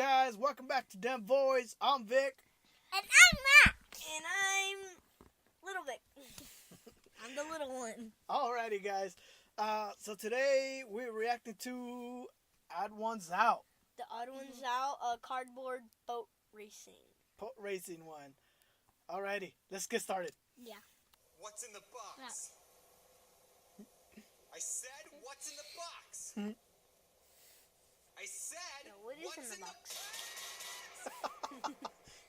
guys? Welcome back to Dem Boys. I'm Vic. And I'm Matt. And I'm Little Vic. I'm the little one. Alrighty, guys. So today we're reacting to TheOdd1sOut. TheOdd1sOut, cardboard boat racing. Boat racing one. Alrighty, let's get started. Yeah. What's in the box? I said, what's in the box? I said, No, what is what's in the box?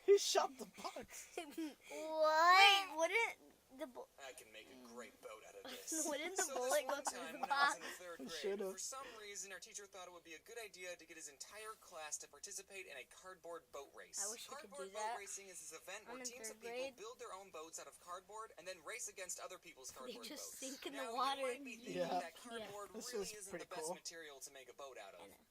He shot the box. What? Wait, wouldn't the I can make a great boat out of this. wouldn't the So bullet this go one through time the when I was box? in the third grade, Should've. for some reason our teacher thought it would be a good idea to get his entire class to participate in a cardboard boat race. I wish you could Cardboard do boat that. racing is this event I'm where in teams of third people grade. build their own boats out of cardboard and then race against other people's They cardboard just boats. sink in Now, the water. you might be thinking Yeah. that cardboard This really is isn't pretty the best cool. material to make a boat out of. I know.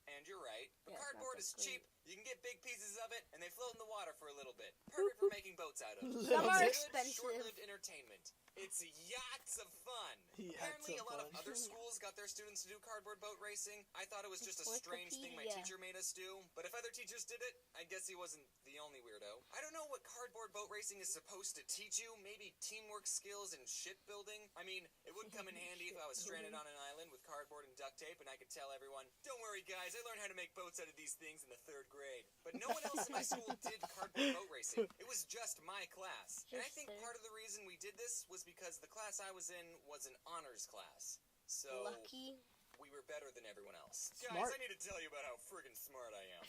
And you're right. But Yeah, it's not cardboard that is great. cheap. You can get big pieces of it, and they float in the water for a little bit. Perfect for making boats out of. Some are It's expensive. good, short-lived entertainment. It's yachts of fun. Yachts Apparently, of a lot of fun. other schools got their students to do cardboard boat racing. I thought it was just a strange thing my Wikipedia. teacher made us do. But if other teachers did it, I guess he wasn't the only weirdo. I don't know what cardboard boat racing is supposed to teach you. Maybe teamwork skills and shipbuilding. I mean, it would come in handy if I was stranded on an island with cardboard and duct tape, and I could tell everyone, "Don't worry, guys, I learned how to make boats out of these things in the third grade." But no one else in my school did cardboard boat racing. It was just my class. And I think part of the reason we did this was because the class I was in was an honors class. So Lucky. we were better than everyone else. Smart. Guys, I need to tell you about how friggin' smart I am.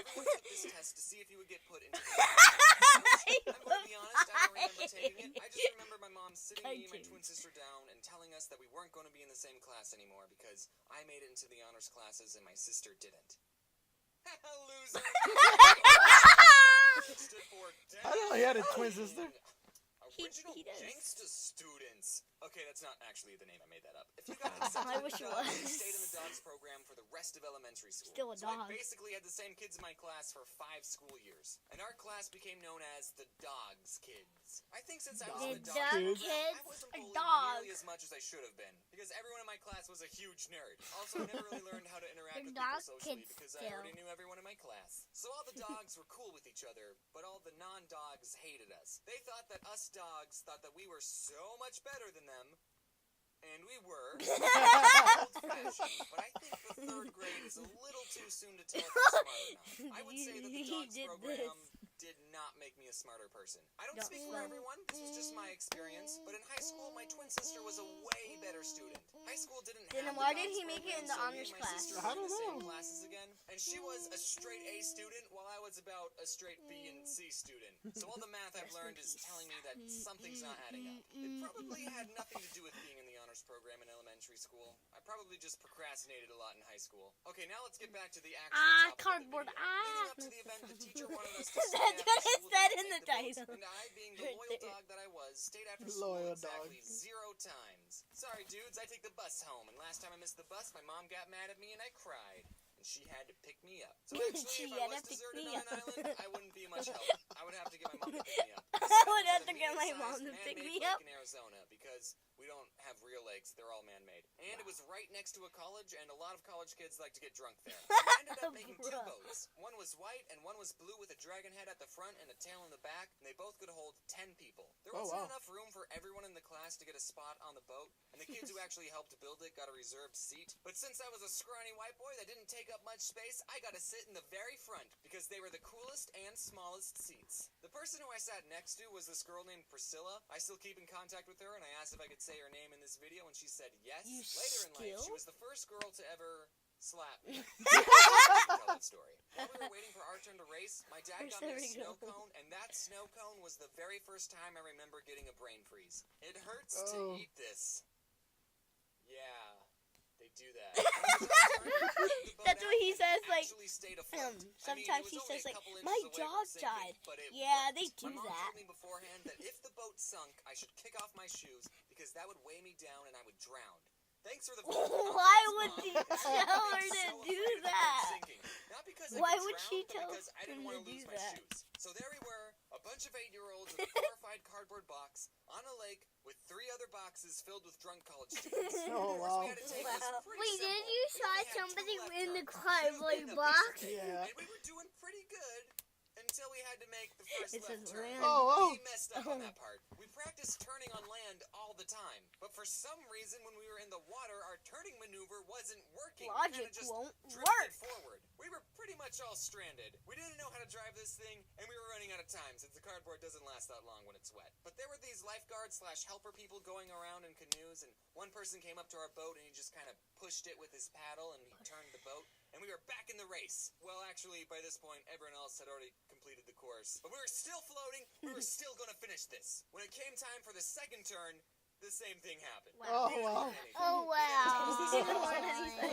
Everyone took this test to see if you would get put into I'm going to be honest, I don't remember taking it. I just remember my mom sitting me and my twin sister down and telling us that we weren't going to be in the same class anymore because I made it into the honors classes and my sister didn't. Loser! Stood for I don't know, he had a twin sister. Original He does. Gangsta Students. Okay, that's not actually the name. I made that up. If you got accepted I to wish the it dogs, was. you stayed in the dogs program for the rest of elementary school. Still a So I dog. basically had the same kids in my class for 5 school years. And our class became known as the Dogs Kids. I think since I was in the Dogs Dogs Kids? program, I Kids wasn't are bullied dogs. nearly as much as I should have been. Because everyone in my class was a huge nerd. Also, I never really learned how to interact They're with people dog socially kids because I still. already knew everyone in my class. So all the dogs were cool with each other, but all the non-dogs hated us. They thought that us dogs thought that we were so much better than them, and we were. Old-fashioned, but I think the third grade is a little too soon to tell if we're smart enough. I would say that the He dogs did program this. did not make me a smarter person. I don't Don't speak say for that. everyone, this was just my experience, but in high school, my twin sister was a way better student. High school didn't Then have why the did dogs he make it in program, the so me honors and my class? sister I were in don't the same know. classes again, and she was a straight A student while I was about a straight B and C student. So all the math I've learned is telling me that something's not adding up. It probably had nothing to do with being in the honors program in elementary school. I probably just procrastinated a lot in high school. Okay, now let's get back to the actual topic Cardboard. of the video. Leading up to the event, the teacher wanted us to stay That's after what it school said to in make the boats, title. and I, being the Right loyal there. dog that I was, stayed after school Loyal exactly dog. 0 times. Sorry, dudes, I take the bus home, and last time I missed the bus, my mom got mad at me and I cried. And she had to pick me up. So actually, She if I had was to pick deserted me on an up. island, I wouldn't be much help. I would have to get my mom to pick me up. I would have to get my mom to pick me up. In Arizona, because we don't have real lakes; they're all man-made. And it was right next to a college, and a lot of college kids like to get drunk there. So I ended up making 2 Bruh. boats. One was white, and one was blue with a dragon head at the front and a tail in the back, and they both could hold 10 people. There Oh, wasn't wow. enough room for everyone in the class to get a spot on the boat, and the kids who actually helped build it got a reserved seat. But since I was a scrawny white boy that didn't take up much space, I got to sit in the very front because they were the coolest and smallest seats. The person who I sat next to was this girl named Priscilla. I still keep in contact with her, and I asked if I could say her name in this video, and she said yes. You Later in life, she still? was the first girl to ever slap me. Tell that story. While we were waiting for our turn to race, my dad got me a snow cone, and that snow cone was the very first time I remember getting a brain freeze. It hurts Oh. to eat this. Yeah, they do that. That's what he says, like, Actually stayed afloat. sometimes I mean, he it was only says, a like, couple my inches away from dog sinking, died. but it Yeah, worked. they do My mom that. told me beforehand that if the boat sunk, I should kick off my shoes because that would weigh me down and I would drown. Thanks for the Why would you tell her to do that? Not because Why I could would drown, she but tell because I didn't him want to to lose do my that? shoes. So there we were, a A bunch of 8-year-olds with a glorified cardboard box on a lake with 3 other boxes filled with drunk college students. Oh, The course wow. we had to take was Wow. pretty Wait, simple. didn't you We saw only had 2 somebody left in the turns. cardboard Should've been a box? piece of cake. Yeah. And we were doing pretty good until we had to make the first It left says turn. land. Oh, We messed up on that part. We practiced turning on land all the time, but for some reason when we were in the water, our turning maneuver wasn't working. We Logic kinda just won't drifted work. forward. We were pretty much all stranded. We didn't know how to drive this thing, and we were running out of time since the cardboard doesn't last that long when it's wet. But there were these lifeguard/helper people going around in canoes, and one person came up to our boat and he just kind of pushed it with his paddle and he turned the boat, and we were back in the race. Well, actually, by this point, everyone else had already completed the course. But we were still floating. We were still going to finish this. When it came time for the second turn, the same thing happened. Oh, We didn't wow. learn anything. Oh, wow. They didn't learn anything. They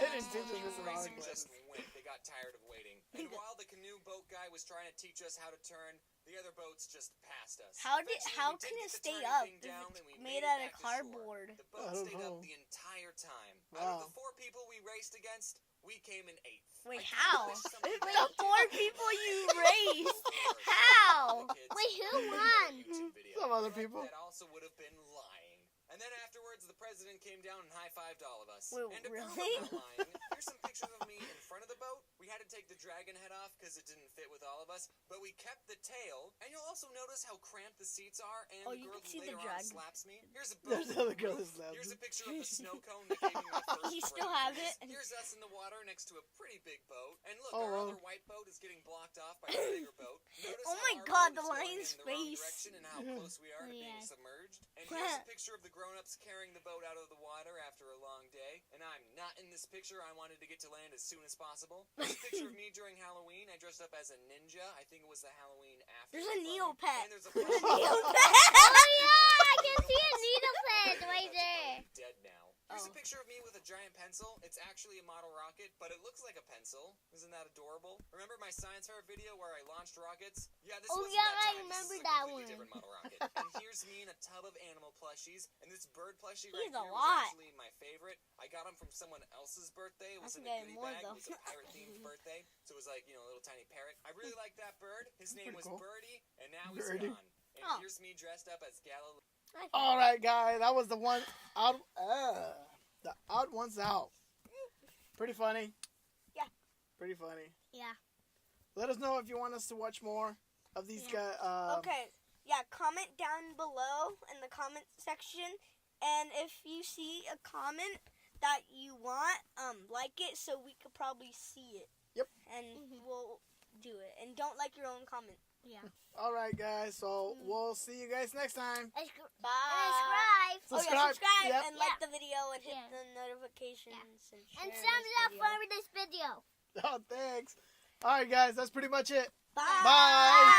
didn't teach us this in our Racing class. just went. They got tired of waiting. And while the canoe boat guy was trying to teach us how to turn, the other boats just passed us. How Eventually, we can did it get the stay turning up thing if down, it's and we made made out it of back to shore. cardboard? The I boat don't stayed know. up the entire time. Out Wow. of the 4 people we raced against, we came in 8th. Wait, I kinda how? wish somebody The back 4 did people you over raced. our How? kids Wait, who in a won? YouTube video. Some other But people. That also would have been lying. And then afterwards, the president came down and high-fived all of us. Wait, and to prove really? I'm not lying, here's some pictures of me in front of the boat. We had to take the dragon head off because it didn't fit with all of us, but we kept the tail. And you'll also notice how cramped the seats are, and Oh, the you girl can see the later on dragon. slaps me. Here's a boat. There's another girl roof. that slaps Here's me. a picture of the snow cone that gave me my first You still brain have freeze. it? Here's us in the water next to a pretty big boat. And look, Oh, our wow. other white boat is getting blocked off by the bigger boat. Notice Oh how my our God, boat the is going lion's in the wrong face. direction and how close we are to being Yes. submerged. And here's a picture of the grown-ups carrying the boat out of the water after a long day. And I'm not in this picture. I wanted to get to land as soon as possible. There's a picture of me during Halloween. I dressed up as a ninja. I think it was the Halloween after. There's a party. Neopet. And there's a There's a picture Oh, yeah, I can see a needle pad right that's there. probably dead now. Here's Oh. a picture of me with a giant pencil. It's actually a model rocket, but it looks like a pencil. Isn't that adorable? Remember my science fair video where I launched rockets? Yeah, this Oh, wasn't yeah, that I time. remember this is a that completely one. different model rocket. And here's me in a tub of animal plushies, and this bird plushie right He's a here lot. was actually my favorite. I got him from someone else's birthday. It was I in think I a had goodie more, bag. though. It was a pirate-themed birthday, so it was like, a little tiny parrot. I really liked that bird. His name pretty was cool. Birdie, and now he's Birdie. gone. And Oh. here's me dressed up as Galileo. All right, guys, that was the TheOdd1sOut. Pretty funny. Yeah. Pretty funny. Yeah. Let us know if you want us to watch more of these Yeah. guys. Okay, yeah, comment down below in the comment section, and if you see a comment that you want, like it so we could probably see it. Yep. And we'll do it. And don't like your own comment. Yeah. All right, guys. So we'll see you guys next time. Bye. Subscribe. Oh yeah, subscribe Yep. and like Yeah. the video and hit Yeah. the notifications and share And this thumbs up video. for this video. Oh, thanks. All right, guys. That's pretty much it. Bye. Bye.